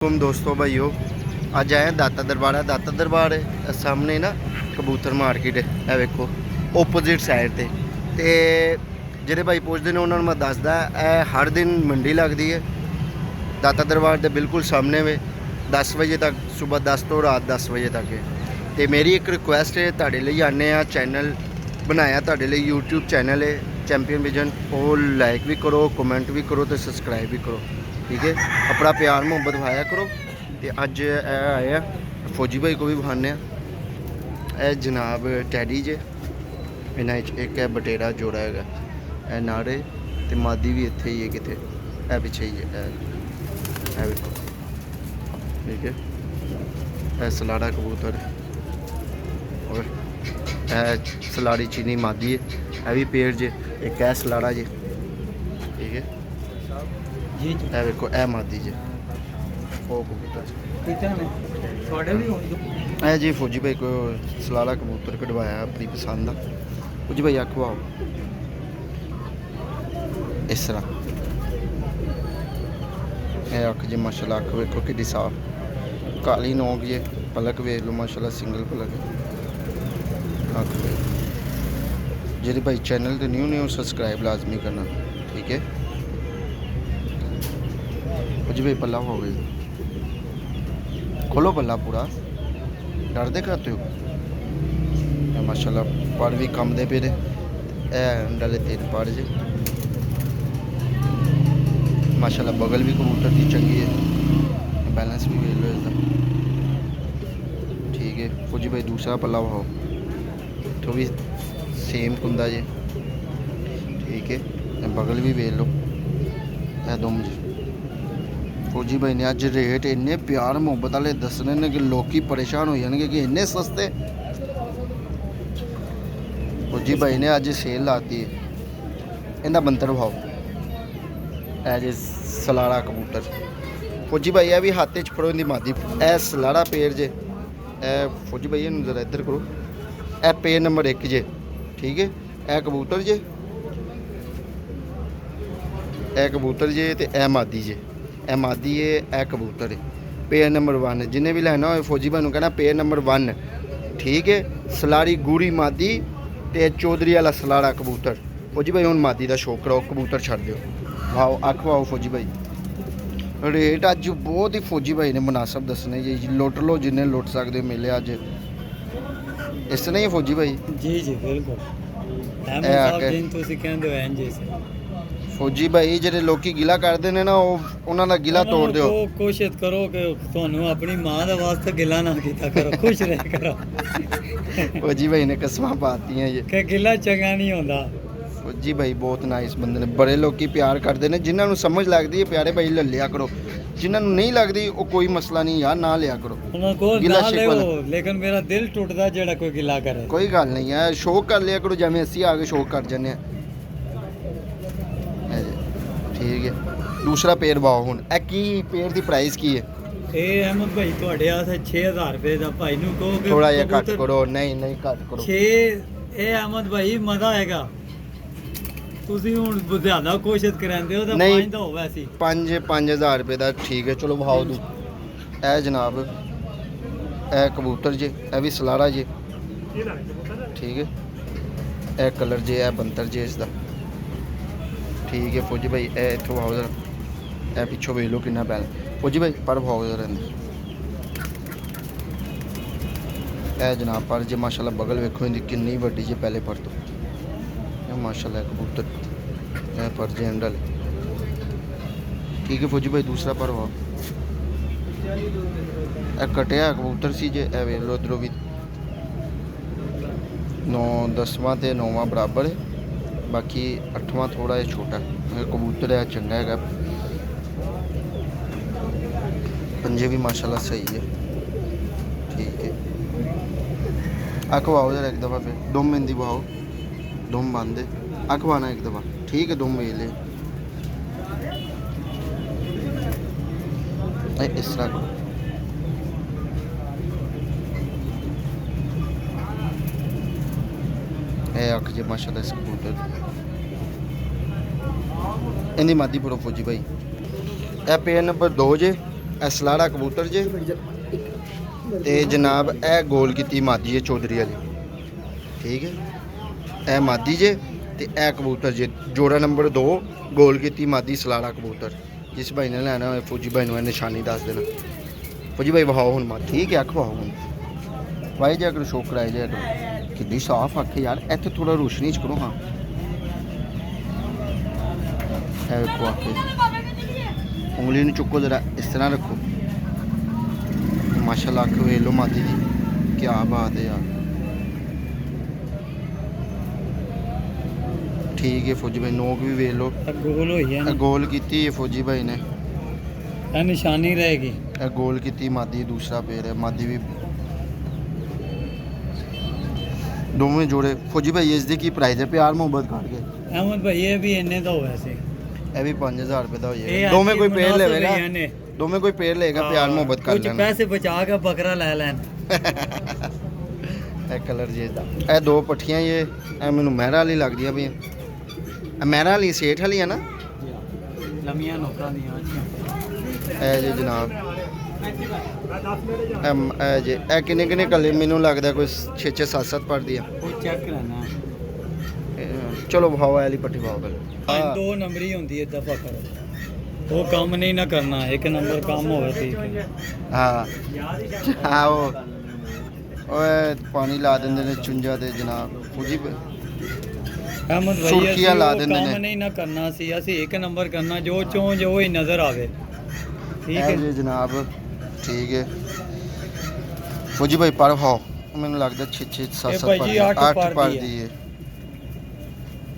तुम दोस्तों भाइयों अज आए दाता दरबार है। दाता दरबार है सामने ना कबूतर मार्केट है वेखो ओपोजिट साइड ते ਜਿਹੜੇ भाई पुछते हैं उन्होंने मैं दसदा हर दिन मंडी लगती है दाता दरबार के बिल्कुल सामने वे 10 बजे तक सुबह 10 तो रात 10 बजे तक है। तो मेरी एक रिक्वेस्ट है तुहाडे लई आने चैनल बनाया तुहाडे लई यूट्यूब चैनल है चैंपियन विजन वो लाइक भी करो कमेंट भी करो तो सबसक्राइब भी करो ठीक है। अपना प्यार मुहब्बत दिखाया करो। तो अज आए हैं फौजी भाई को भी विखाने ए जनाब टैडी जे इन्हें एक है बटेरा जोड़ा है ए नारे तो मादी भी इत्थे ही है कितने ए पिछे ही है देखो ठीक है। ए सलाड़ा कबूतर और ए सलाड़ी चीनी मादी है ए भी पेड़ जे एक है सलाड़ा जे ठीक है जी ए देखो ए मादी जे ओ कबूतर ए जी फौजी भाई को सलाला कबूतर कटवाया अपनी पसंद का फौजी भाई आखवाओ इस तरह ए अख जी माशाल्लाह अख वेखो कि साफ काली नोक जे पलक वेख लो माशाल्लाह सिंगल पलक अख जी भाई चैनल तो न्यू न्यू सब्सक्राइब लाजमी करना ठीक है। फौजी भाई पल्ला हो गई खोलो पल्ला पूरा डर दे करते हो माशाल्लाह पर भी कम दे पे डाले 3 पर जे माशाल्लाह बगल भी कबूतर की चंगी है बैलेंस भी वेख लो इसका ठीक है। फौजी भाई दूसरा पल्ला वहाओ तो भी सेम कुंदा जे ठीक है बगल भी वेख लो दुम जी। फौजी भाई ने अज रेट इन्ने प्यार मुहब्बत वाले दसने ने कि लोग परेशान हो जाएंगे कि इन्ने सस्ते। फौजी भाई ने अज सेल लाती है इनका बंतर भाव ए जे सलाड़ा कबूतर फौजी भाई है भी हाथ च फड़ो इनकी मादी ए सलाड़ा पेड़ जे ए फौजी भाई इन जरा इधर करो ए पेड़ नंबर 1 जे ठीक है। ए कबूतर जे तो ए मादी जे ए मादी है ए कबूतर है पेड़ नंबर 1 जिन्हें भी लेना हो फौजी भाई कहना पेड़ नंबर 1 ठीक है। सलाड़ी गूड़ी मादी ते चौधरी वाला सलाड़ा कबूतर फौजी भाई हुण मादी का शौक कराओ कबूतर छड़ दो वाओ अख वाओ फौजी भाई रेट अज बहुत ही फौजी भाई ने मुनासब दसने जी लुट लो जिन्हें लुट सकते मिले अज इस तरह ही फौजी भाई जी जी बिल्कुल फौजी भाई ਜਿਹੜੇ ਲੋਕੀ ਗਿਲਾ ਕਰਦੇ ਨੇ ਨਾ ਉਹਨਾਂ ਦਾ ਗਿਲਾ ਤੋੜ ਦਿਓ ਕੋਸ਼ਿਸ਼ ਕਰੋ ਕਿ ਤੁਹਾਨੂੰ ਆਪਣੀ ਮਾਂ ਦਾ ਵਾਸਤੇ ਗਿਲਾ ਨਾ ਕੀਤਾ ਕਰੋ ਖੁਸ਼ ਰਹਿ ਕਰੋ ਫੌਜੀ ਭਾਈ ਨੇ ਕਸਮਾਂ ਪਾਤੀਆਂ ਇਹ ਕਿ ਗਿਲਾ ਚੰਗਾ ਨਹੀਂ ਹੁੰਦਾ। ਫੌਜੀ ਭਾਈ ਬਹੁਤ ਨਾਈਸ ਬੰਦੇ ਨੇ ਬੜੇ ਲੋਕੀ ਪਿਆਰ ਕਰਦੇ ਨੇ ਜਿਨ੍ਹਾਂ ਨੂੰ ਸਮਝ ਲੱਗਦੀ ਹੈ ਪਿਆਰੇ ਭਾਈ ਲੈ ਲਿਆ ਕਰੋ ਜਿਨ੍ਹਾਂ ਨੂੰ ਨਹੀਂ ਲੱਗਦੀ ਉਹ ਕੋਈ ਮਸਲਾ ਨਹੀਂ ਯਾਰ ਨਾ ਲਿਆ ਕਰੋ ਉਹਨਾਂ ਕੋਲ ਨਾ ਲਿਓ ਲੇਕਿਨ ਮੇਰਾ ਦਿਲ ਟੁੱਟਦਾ ਜਿਹੜਾ ਕੋਈ ਗਿਲਾ ਕਰੇ ਕੋਈ ਗੱਲ ਨਹੀਂ ਹੈ ਸ਼ੌਕ ਕਰ ਲਿਆ ਕਰੋ ਜਿਵੇਂ ਅਸੀਂ ਆ ਕੇ ਸ਼ੌਕ ਕਰ ਜੰਨੇ ਆ ठीक है। दूसरा पेड़ वाओ हुन ए की पेड़ दी प्राइस की है ਇਹ ਅਹਿਮਦ ਭਾਈ ਤੁਹਾਡੇ ਆਸੇ 6000 ਰੁਪਏ ਦਾ ਭਾਈ ਨੂੰ ਕਹੋ ਕਿ थोड़ा जिहा घट करो नहीं घट करो 6 ਇਹ ਅਹਿਮਦ ਭਾਈ ਮਜ਼ਾ ਆਏਗਾ ਤੁਸੀਂ ਹੁਣ ਜ਼ਿਆਦਾ ਕੋਸ਼ਿਸ਼ ਕਰਾਂਦੇ ਹੋ ਤਾਂ 5 ਦਾ ਹੋਵੇ ਸੀ 5000 रुपए ਦਾ ठीक है चलो वाओ दू ए जनाब ए कबूतर जे ए भी सलाड़ा जे ठीक है ए कलर जे ए बंतर जे इसदा ठीक है। फौजी भाई ए इत्थों आओ जरा ए पिछों वेख लो कितना बैल फौजी भाई पर भाओ जरा ए जनाब पर जे माशाल्लाह बगल वेखो इनकी कितनी वड्डी जे पहले पर तो ये माशाल्लाह कबूतर ए पर जे अंडल ठीक है। फौजी भाई दूसरा पर भाओ ए कटिया कबूतर सी जे ए वेख लो इधरों भी 9 10वां ते 9वां बराबर है बाकी 8वां थोड़ा जिहा छोटा कबूतर है चंगा है पंजे भी माशाल्लाह सही है ठीक है। अख वाओ जरा एक दफ़ा फिर दुम इंदी वाओ दुम बंद अख वाना एक दफ़ा ठीक है दुम वे ले इस तरह करो ए अख जे माशाल्लाह इस कबूतर इनकी मादी फड़ो फौजी भाई ए पेड़ नंबर 2 जे ਇਹ ਸਲਾੜਾ ਕਬੂਤਰ ਜੇ ਤੇ ਜਨਾਬ ਇਹ ਗੋਲ ਕੀਤੀ ਮਾਦੀ ਜੇ ਚੌਧਰੀ ਵਾਲੀ, ਠੀਕ ਹੈ। ਇਹ ਮਾਦੀ ਜੇ ਤੇ ਇਹ ਕਬੂਤਰ ਜੇ ਜੋੜਾ ਨੰਬਰ 2 ਗੋਲ ਕੀਤੀ ਮਾਦੀ ਸਲਾੜਾ ਕਬੂਤਰ। ਜਿਸ ਭਾਈ ਨੇ ਲੈਣਾ ਹੋਏ ਫੌਜੀ ਭਾਈ ਨੂੰ ਇਹ ਨਿਸ਼ਾਨੀ ਦੱਸ ਦੇਣਾ। ਫੌਜੀ ਭਾਈ ਵਹਾਓ ਹੁਣ ਮਾ ਠੀਕ ਹੈ, ਅੱਖ ਵਹਾਓ ਹੁਣ ਵਾਈ ਜਾ ਕਰੋ, ਸ਼ੋਕ ਕਰਾਏ ਜਾ ਕਰੋ। ਕਿੰਨੀ ਸਾਫ ਅੱਖ ਯਾਰ, ਇੱਥੇ ਥੋੜਾ ਰੋਸ਼ਨੀ ਚ ਕਰੋ। ਹਾਂ ਇਹ ਵੇਖੋ ਅੱਖ, ਉਂਗਲੀ ਨੂੰ ਚੁੱਕੋ ਜਰਾ, ਇਸ ਤਰ੍ਹਾਂ ਰੱਖੋ। ਮਾਸ਼ਾਅੱਲਾ ਅੱਖ ਵੇਖ ਲਓ ਮਾਦੀ ਦੀ, ਕੀ ਬਾਤ ਹੈ ਯਾਰ। ਠੀਕ ਹੈ ਫੌਜੀ ਭਾਈ, ਨੋਕ ਵੀ ਵੇਖ ਲਓ ਗੋਲ ਹੋਈ ਹੈ ਨਾ, ਗੋਲ ਕੀਤੀ ਹੈ ਫੌਜੀ ਭਾਈ ਨੇ, ਇਹ ਨਿਸ਼ਾਨੀ रहेगी। ਇਹ ਗੋਲ ਕੀਤੀ ਮਾਦੀ, ਦੂਸਰਾ ਪੈਰ ਹੈ ਮਾਦੀ ਵੀ। ਦੋਵੇਂ ਜੋੜੇ ਫੌਜੀ ਭਾਈ ਇਸ ਦੀ ਕੀ ਪ੍ਰਾਈਸ ਹੈ ਪਿਆਰ ਮੁਹੱਬਤ ਕੱਢ ਕੇ? अहमद भाई ये भी इन्ने तो वैसे ਇਹ ਵੀ 5000 ਰੁਪਏ ਦਾ ਹੋ ये ਜਾਏਗਾ। ਦੋਵੇਂ ਕੋਈ ਪੇੜ ਲਵੇਗਾ, ने ਦੋਵੇਂ ਕੋਈ ਪੇੜ ਲਏਗਾ, ਪਿਆਰ ਮੁਹੱਬਤ ਕਰ कुछ ਲੈਣਾ। पैसे बचा के बकरा ले लें। ਇਹ ਕਲਰ ਜੇ ਦਾ, ਇਹ ਦੋ ਪੱਠੀਆਂ ਇਹ ਮੈਨੂੰ ਮਹਿਰਾ ਵਾਲੀ ਲੱਗਦੀਆਂ ਪਈਆਂ। ਇਹ ਮਹਿਰਾ ਵਾਲੀ ਸੇਠ ਵਾਲੀ ਹੈ ਨਾ? लमिया नौकरा दियां ਇਹ ਜੇ ਜਨਾਬ ਇਹ ਜੇ ਇਹ ਕਿੰਨੇ ਕਿੰਨੇ ਕੱਲੇ? ਮੈਨੂੰ ਲੱਗਦਾ ਕੋਈ 6 7 7 ਪੜਦੀ ਆ। वो चेक कराना ਚਲੋ ਭਾਓ ਵਾਲੀ ਪੱਠੀ ਭਾਓ ਕਰ। दो नंबर ही होती है दफा करो, वो काम नहीं ना करना, एक नंबर काम होवे ठीक है। ਹਾਂ ਹਾਂ ਓਏ ਪਾਣੀ ਲਾ ਦਿੰਦੇ ਨੇ ਚੁੰਝਾ ਤੇ ਜਨਾਬ ਫੌਜੀ अहमद भाई सुर्खियां ला वो देंदे काम ने। नहीं ना करना सी, ਅਸੀਂ एक नंबर करना, जो चों जो ही नजर आवे ठीक ਇਹ है। ਜੀ ਜਨਾਬ ਠੀਕ ਹੈ ਫੌਜੀ ਭਾਈ ਪਰ ਭਾਓ ਮੈਨੂੰ ਲੱਗਦਾ 6 6 7 ਇਹ 7 ਭਾਈ ਜੀ ਅੱਠ ਪਰ ਪਰ ਦੀ ਦੀ ਹੈ,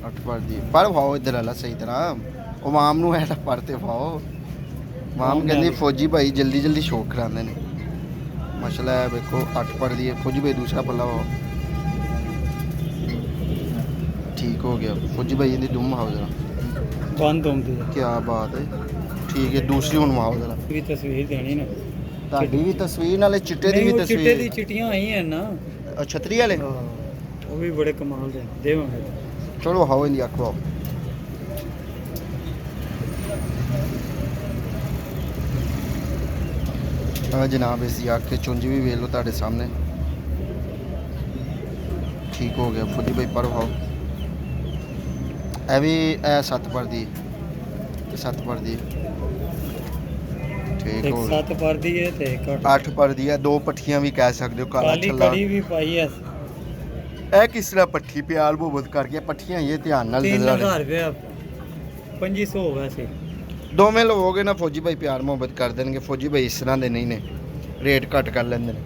8 ਪਰ ਦੀ ਪਰ ਭਾਓ ਇਧਰ ਵਾਲਾ ਸਹੀ ਤਰ੍ਹਾਂ ਉਹ ਮਾਮ ਨੂੰ ਐ ਪੜਤੇ ਭਾਓ। ਮਾਮ ਕਹਿੰਦੀ ਫੌਜੀ ਭਾਈ ਜਲਦੀ ਜਲਦੀ ਸ਼ੌਕ ਕਰਾਉਂਦੇ ਨੇ। ਮਾਸ਼ਾਅੱਲਾ ਇਹ ਵੇਖੋ 8 ਪਰ ਦੀ ਹੈ ਫੌਜੀ ਭਾਈ, ਦੂਸਰਾ ਪੱਲਾ ਭਾਓ ਠੀਕ ਹੋ ਗਿਆ ਫੌਜੀ ਭਾਈ। ਇਹਦੀ ਦੁਮ ਆਓ ਜਰਾ, बंद होती है। ਕੀ ਬਾਤ ਹੈ। ਠੀਕ ਹੈ ਦੂਸਰੀ ਹੁਣ ਆਓ ਜਰਾ। भी तस्वीर देनी ना, ਤੁਹਾਡੀ ਵੀ ਤਸਵੀਰ ਨਾਲੇ ਚਿੱਟੇ ਦੀ ਵੀ नहीं, वो चिट्टे दी ਤਸਵੀਰ। चिट्टियां आई हैं ना, ਛਤਰੀ ਵਾਲੇ वो भी बड़े कमाल दे देवांगे। ਚਲੋ ਹਾਓ ਇਹਦੀ ਅੱਖ ਵਾਓ। ਆ ਜਨਾਬ ਇਸ ਦੀ ਅੱਖ ਚੁੰਝ ਵੀ ਵੇਖ ਲਓ ਤੁਹਾਡੇ ਸਾਹਮਣੇ। ਠੀਕ ਹੋ ਗਿਆ ਫੌਜੀ ਭਾਈ ਪਰ ਹਾਓ। ਇਹ ਵੀ ਇਹ 7 ਪਰ ਦੀ, 7 ਪਰ ਦੀ ਠੀਕ एक ਹੋ ਗਿਆ। 7 पर दी है ते एक 8 ਪਰ ਦੀ ਹੈ, ਦੋ ਪੱਠੀਆਂ ਵੀ ਕਹਿ ਸਕਦੇ ਹੋ, ਕਾਲਾ काली ਛੱਲਾ। कड़ी भी पाई है। ਇਹ ਕਿਸ ਤਰ੍ਹਾਂ ਪੱਠੀ ਪਿਆਰ ਮੁਹੱਬਤ ਕਰਕੇ ਪੱਠੀਆਂ ਇਹ ਧਿਆਨ ਨਾਲ 3000 रुपया 2500 होगा सी। ਦੋਵੇਂ ਲੋਗੇ ਨਾ ਫੌਜੀ ਭਾਈ ਪਿਆਰ ਮੁਹੱਬਤ ਕਰ ਦੇਣਗੇ। ਫੌਜੀ ਭਾਈ ਇਸ ਤਰ੍ਹਾਂ ਦੇ ਨਹੀਂ ਨੇ, ਰੇਟ ਘੱਟ ਕਰ ਲੈਂਦੇ ਨੇ।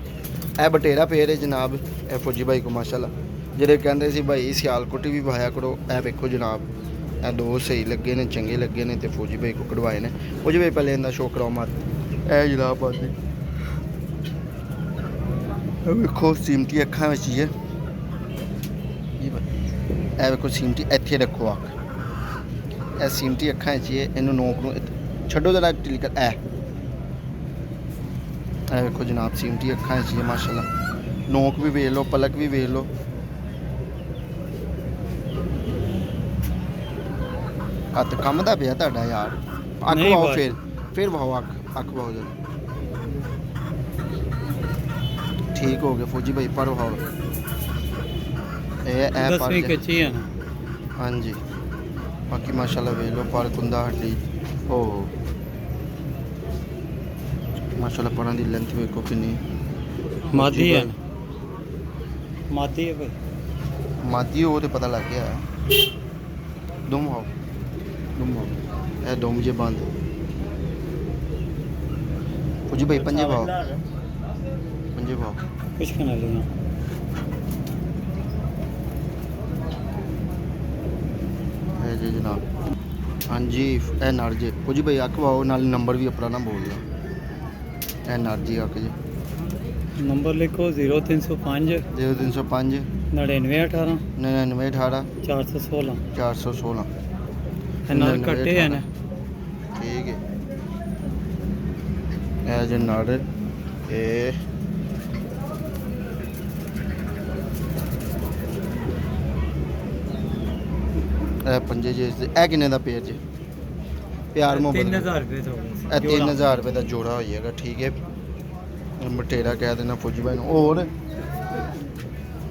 ਇਹ ਬਟੇਰਾ ਪੇਰ ਹੈ ਜਨਾਬ, ਇਹ ਫੌਜੀ ਭਾਈ ਕੋ ਮਾਸ਼ਾਅੱਲਾ। ਜਿਹੜੇ ਕਹਿੰਦੇ ਸੀ ਭਾਈ ਸਿਆਲਕੋਟੀ ਵੀ ਪਾਇਆ ਕਰੋ, ਇਹ ਵੇਖੋ ਜਨਾਬ ਇਹ ਦੋ ਸਹੀ ਲੱਗੇ ਨੇ, ਚੰਗੇ ਲੱਗੇ ਨੇ ਤੇ ਫੌਜੀ ਭਾਈ ਕੋ ਕਢਵਾਏ ਨੇ। ਫੌਜੀ ਭਾਈ ਪਹਿਲੇ ਇਹਦਾ ਸ਼ੌਕ ਕਰਾਓ ਮਤ। ਇਹ ਜਨਾਬ ਪਾਦੇ ਇਹ ਵੇਖੋ ਸੀਮਟੀ ਅੱਖਾਂ ਵਿੱਚ ਹੀ ਹੈ। ਇਹ ਵੇਖੋ ਸੀਮਟੀ ਇੱਥੇ ਰੱਖੋ ਅੱਖ, ਇਹ ਸੀਮਟੀ ਅੱਖਾਂ 'ਚ ਹੀ ਹੈ। ਇਹਨੂੰ ਨੋਕ ਨੂੰ ਛੱਡੋ ਜਰਾ ਟਿਲਕਰ। ਇਹ ਵੇਖੋ ਜਨਾਬ ਸੀਮਟੀ ਅੱਖਾਂ 'ਚ ਹੀ ਹੈ ਮਾਸ਼ਾਅੱਲਾ। ਨੋਕ ਵੀ ਵੇਖ ਲਓ, ਪਲਕ ਵੀ ਵੇਖ ਲਓ। ਹੱਥ ਕੰਮ ਦਾ ਪਿਆ ਤੁਹਾਡਾ ਯਾਰ। ਅੱਖ ਨਹੀਂ ਵਾਓ, ਬਾਈ। ਫਿਰ ਵਾਓ ਅੱਖ ਵਾਓ ਜਰਾ। ਠੀਕ ਹੋ ਗਿਆ ਫੌਜੀ ਭਾਈ ਪਰ ਵਾਓ। ਇਹ ਪਰ 10ਵੀਂ ਕੱਚੀ है ना। ਹਾਂਜੀ ਬਾਕੀ ਮਾਸ਼ਾਅੱਲਾ ਵੇਖ ਲਓ ਪਰ ਕੁੰਦਾ ਹੱਡੀ ਓ ਮਾਸ਼ਾਅੱਲਾ ਪਰਾਂ ਦੀ ਲੈਂਥ ਵੇਖੋ ਕਿੰਨੀ मादी है ना, मादी है भाई। ਮਾਦੀ ਉਹ ਤੇ ਪਤਾ ਲੱਗ ਗਿਆ। ਦੁਮ ਹੋ ਇਹ ਦੁਮ ਜੇ ਬੰਦ ਫੌਜੀ ਭਾਈ ਪੰਜੇ ਪਾਓ, ਪੰਜੇ ਪਾਓ। कुछ कहना लिया ਇਹ ਜੀ ਜਨਾਬ ਹਾਂਜੀ ਇਹ ਨਰ ਜੇ ਫੌਜੀ ਭਾਈ ਅੱਖ ਵਾਓ, ਨਾਲ ਨੰਬਰ ਵੀ ਆਪਣਾ ਨਾ ਬੋਲਦਾ। ਇਹ ਨਰ ਜੀ ਅੱਖ ਜੇ नंबर लिखो 0305 0305 9918 9918 416। 416 नर कट्टे है ना। ਠੀਕ ਹੈ ਇਹ ਜੇ ਨਰ ਇਹ ਇਹ ਪੰਜੇ ਜੇ ਇਹ ਕਿੰਨੇ ਦਾ ਪੇਅਰ ਜੇ? ਪਿਆਰ ਮੁਹੱਬਤ 3000 ਰੁਪਏ ਦਾ ਹੋਗਾ ਇਹ 3000 ਰੁਪਏ ਦਾ ਜੋੜਾ ਹੋ ਜਾਏਗਾ। ਠੀਕ ਹੈ, ਮਟੇਰਾ ਕਹਿ ਦੇਣਾ ਫੌਜੀ ਭਾਈ ਨੂੰ। ਹੋਰ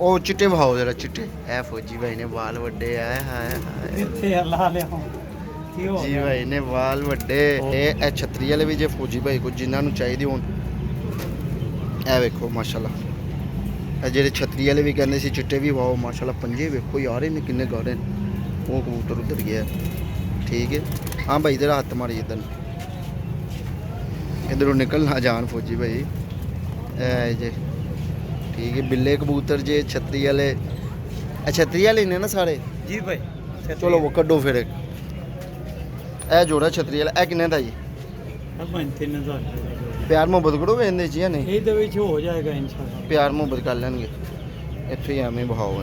ਉਹ ਚਿੱਟੇ ਵਿਖਾਓ ਜਰਾ ਚਿੱਟੇ। ਇਹ ਫੌਜੀ ਭਾਈ ਨੇ ਵਾਲ ਵੱਡੇ ਆ, ਹਾਏ ਹਾਏ ਇੱਥੇ ਅੱਲਾ ਲਿਆ ਕੀ ਹੋ ਜੀ ਗਿਆ ਭਾਈ ਨੇ ਵਾਲ ਵੱਡੇ। ਇਹ ਛਤਰੀ ਵਾਲੇ ਵੀ ਜੇ ਫੌਜੀ ਭਾਈ ਕੋ ਜਿਨ੍ਹਾਂ ਨੂੰ ਚਾਹੀਦੇ ਹੋਣ, ਇਹ ਵੇਖੋ ਮਾਸ਼ਾਅੱਲਾ। ਇਹ ਜਿਹੜੇ ਛਤਰੀ ਵਾਲੇ ਵੀ ਕਹਿੰਦੇ ਸੀ ਚਿੱਟੇ ਵੀ ਵਾਓ ਮਾਸ਼ਾਅੱਲਾ, ਪੰਜੇ ਵੇਖੋ ਯਾਰ ਇਹਨੇ ਕਿੰਨੇ ਗਾੜੇ ਨੇ। ਉਹ ਕਬੂਤਰ ਉਧਰ ਗਿਆ। ਠੀਕ ਹੈ, ਹਾਂ ਭਾਈ ਇਧਰ ਹੱਥ ਮਾਰੀ ਇਧਰ, ਇਧਰੋਂ ਨਿਕਲ ਨਾ ਜਾਣ ਫੌਜੀ ਭਾਈ। ਇਹ ਜੇ ਠੀਕ ਹੈ, ਬਿੱਲੇ ਕਬੂਤਰ ਜੇ ਛਤਰੀ ਵਾਲੇ, ਇਹ ਛਤਰੀ ਵਾਲੇ ਨੇ ਨਾ ਸਾਰੇ। ਜੀ ਭਾਈ ਚਲੋ ਉਹ ਕੱਢੋ ਫਿਰ ਇੱਕ। ਇਹ ਜੋੜਾ ਛਤਰੀ ਵਾਲਾ ਇਹ ਕਿੰਨੇ ਦਾ ਜੀ? ਆਪਾਂ 3000 ਰੁਪਏ ਦਾ ਜੋੜਾ। ਪਿਆਰ ਮੁਹੱਬਤ ਕਰੋ ਵੇਂਦੇ ਜੀ ਜਾਂ ਨਹੀਂ? ਇਹਦੇ ਵਿੱਚ ਹੋ ਜਾਏਗਾ ਇਨਸ਼ਾਅੱਲਾ। ਪਿਆਰ ਮੁਹੱਬਤ ਕਰ ਲੈਣਗੇ। ਇੱਥੇ ਹੀ ਐਵੇਂ ਬਹਾਓ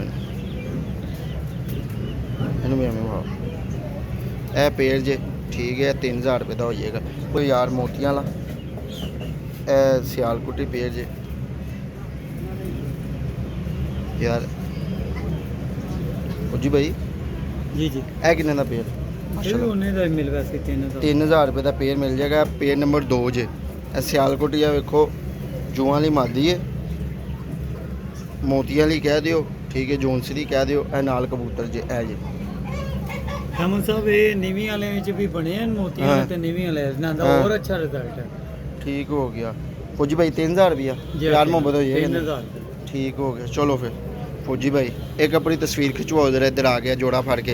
ਇਹਨੂੰ ਵੀ ਐਵੇਂ ਬਹਾਓ। ਇਹ ਪੇੜ ਜੇ ਠੀਕ ਹੈ, 3000 ਰੁਪਏ ਦਾ ਹੋ ਜਾਏਗਾ। ਕੋਈ ਯਾਰ ਮੋਤੀਆਂ ਵਾਲਾ, ਇਹ ਸਿਆਲਕੋਟੀ ਪੇੜ ਜੇ ਯਾਰ ਜੀ ਭਾਈ। ਜੀ ਜੀ ਇਹ ਕਿੰਨੇ ਦਾ ਪੇੜ? ਇਹ ਵੀ ਮਾਸ਼ਾਅੱਲਾ ਉਹਨੇ ਦਾ ਹੀ ਮਿਲ ਵੈਸੇ 3000 3000 ਰੁਪਏ ਦਾ ਪੇੜ ਮਿਲ ਜਾਏਗਾ। ਪੇੜ ਨੰਬਰ 2 ਜੇ ਇਹ ਸਿਆਲਕੋਟੀ ਆ ਵੇਖੋ, ਜੂਆਂ ਵਾਲੀ ਮਾਦੀ ਹੈ, ਮੋਤੀਆਂ ਵਾਲੀ ਕਹਿ ਦਿਓ। ਠੀਕ ਹੈ, ਜੋਨਸਰੀ ਕਹਿ ਦਿਓ। ਇਹ ਨਾਲ ਕਬੂਤਰ ਜੇ ਇਹ ਜੇ ਹਮਨ ਸਾਹਿਬ ਇਹ ਨੀਵੀਂ ਵਾਲੇ ਵਿੱਚ ਵੀ ਬਣੇ ਹਨ ਮੋਤੀਆਂ ਹਾਂ। ਦੇ ਤੇ ਨੀਵੀਂ ਵਾਲੇ ਇਹਨਾਂ ਦਾ ਹਾਂ। ਹੋਰ ਅੱਛਾ ਰਿਜ਼ਲਟ ਹੈ। ਠੀਕ ਹੋ ਗਿਆ ਫੌਜੀ ਭਾਈ। 3000 ਰੁਪਇਆ ਪਿਆਰ ਮੁਹੱਬਤ ਹੋ ਜਾਏਗਾ। 3000 ਠੀਕ ਹੋ ਗਿਆ। ਚਲੋ ਫਿਰ ਫੌਜੀ ਭਾਈ ਇੱਕ ਆਪਣੀ ਤਸਵੀਰ ਖਿਚਵਾਓ ਜਰਾ। ਇੱਧਰ ਆ ਗਿਆ ਜੋੜਾ ਫੜ ਕੇ।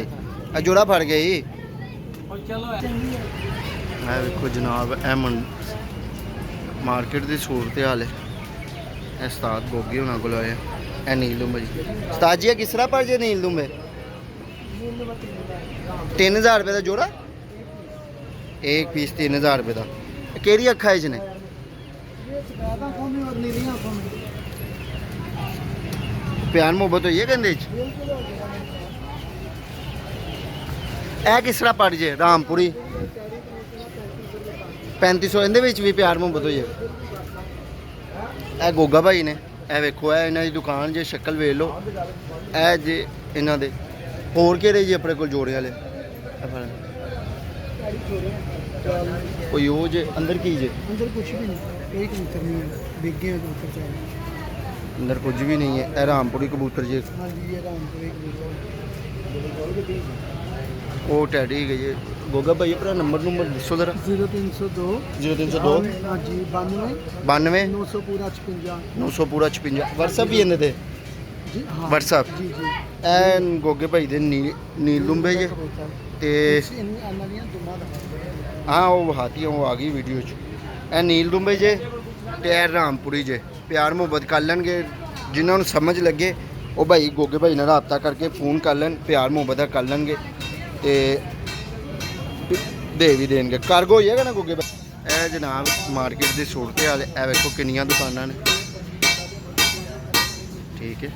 ਇਹ ਜੋੜਾ ਫੜ ਗਿਆ ਜੀ। ਔਰ ਚਲੋ ਇਹ ਵੇਖੋ ਜਨਾਬ, ਇਹ ਮਾਰਕੀਟ ਦੀ ਸੂਰਤ ਹਾਲ ਹੈ। ਇਹ ਉਸਤਾਦ ਗੋਗੀ ਹੋਣਾ ਕੋਲ ਆਇਆ। ਇਹ ਨੀਲ ਦੁੰਬੇ ਜੀ। ਉਸਤਾਦ ਜੀ ਇਹ ਕਿਸ ਤਰ੍ਹਾਂ ਪਰ ਜੇ ਨੀਲ ਦੁੰਬੇ? 3000 ਰੁਪਏ ਦਾ ਜੋੜਾ। ਇੱਕ ਪੀਸ 3000 ਰੁਪਏ ਦਾ। ਇਹ ਕਿਹੜੀ ਅੱਖਾਂ 'ਚ ਨੇ? ਪਿਆਰ ਮੁਹੱਬਤ ਹੋਈ ਹੈ ਕਹਿੰਦੇ 'ਚ। ਇਹ ਕਿਸ ਤਰ੍ਹਾਂ ਪੜ ਜੇ? ਰਾਮਪੁਰੀ 3500 ਇਹਦੇ ਵਿੱਚ ਵੀ ਪਿਆਰ ਮੁਹੱਬਤ ਹੋਈ ਹੈ। ਇਹ ਗੋਗਾ ਭਾਈ ਨੇ। ਇਹ ਵੇਖੋ ਇਹ ਇਹਨਾਂ ਦੀ ਦੁਕਾਨ ਜੇ, ਸ਼ਕਲ ਵੇਖ ਲਓ। ਇਹ ਜੇ ਇਹਨਾਂ ਦੇ ਹੋਰ ਕਿਹੜੇ ਜੀ ਆਪਣੇ ਕੋਲ ਜੋੜੇ ਵਾਲੇ? ਇਹ ਫੜ। ਕੋਈ ਉਹ ਜੇ ਅੰਦਰ ਕੀ ਜੇ? अंदर कुछ भी नहीं, कोई कबूतर नहीं है, बिक गए हैं कबूतर चाहे। ਅੰਦਰ ਕੁਝ ਵੀ ਨਹੀਂ ਹੈ। ਇਹ ਰਾਮਪੁਰੀ ਕਬੂਤਰ ਜੇ। हाँ जी ये रामपुरी कबूतर ਉਹ ਟੈਡੀ ਗਈ ਹੈ। ਗੋਗਾ ਭਾਈ ਆਪਣਾ ਨੰਬਰ ਦੱਸੋ ਜ਼ਰਾ। 0302 0302 हाँ जी 92 92 900 पूरा 56 900 ਪੂਰਾ 56। WhatsApp ਵੀ ਇਹਦੇ ਤੇ? जी हाँ WhatsApp। जी जी ਐਨ ਗੋਗੇ ਭਾਈ ਦੇ ਨੀਲ ਦੁੰਬੇ ਜੇ। कबूतर ਤੇ इन अनलियां दुमा दा ਹਾਂ ਉਹ ਵਹਾਤੀ ਉਹ ਆ ਗਈ ਵੀਡੀਓ 'ਚ। ਇਹ ਨੀਲ ਦੁੰਬੇ ਜੇ ਤੇ ਇਹ ਰਾਮਪੁਰੀ ਜੇ। ਪਿਆਰ ਮੁਹੱਬਤ ਕਰ ਲੈਣਗੇ ਜਿਨ੍ਹਾਂ ਨੂੰ ਸਮਝ ਲੱਗੇ ਉਹ ਭਾਈ ਗੋਗੇ ਭਾਈ ਨਾਲ ਰਾਬਤਾ ਕਰਕੇ ਫੋਨ ਕਰ ਲੈਣ, ਪਿਆਰ ਮੁਹੱਬਤ ਕਰ ਲੈਣਗੇ ਤੇ ਦੇ ਵੀ ਦੇਣਗੇ। ਕਾਰਗੋ ਹੋ ਜਾਏਗਾ ਨਾ ਗੋਗੇ ਭਾਈ। ਇਹ ਜਨਾਬ ਮਾਰਕੀਟ ਦੀ ਸੂਰਤ ਹਾਲ ਹੈ। ਇਹ ਵੇਖੋ ਕਿੰਨੀਆਂ ਦੁਕਾਨਾਂ ਨੇ। ਠੀਕ ਹੈ।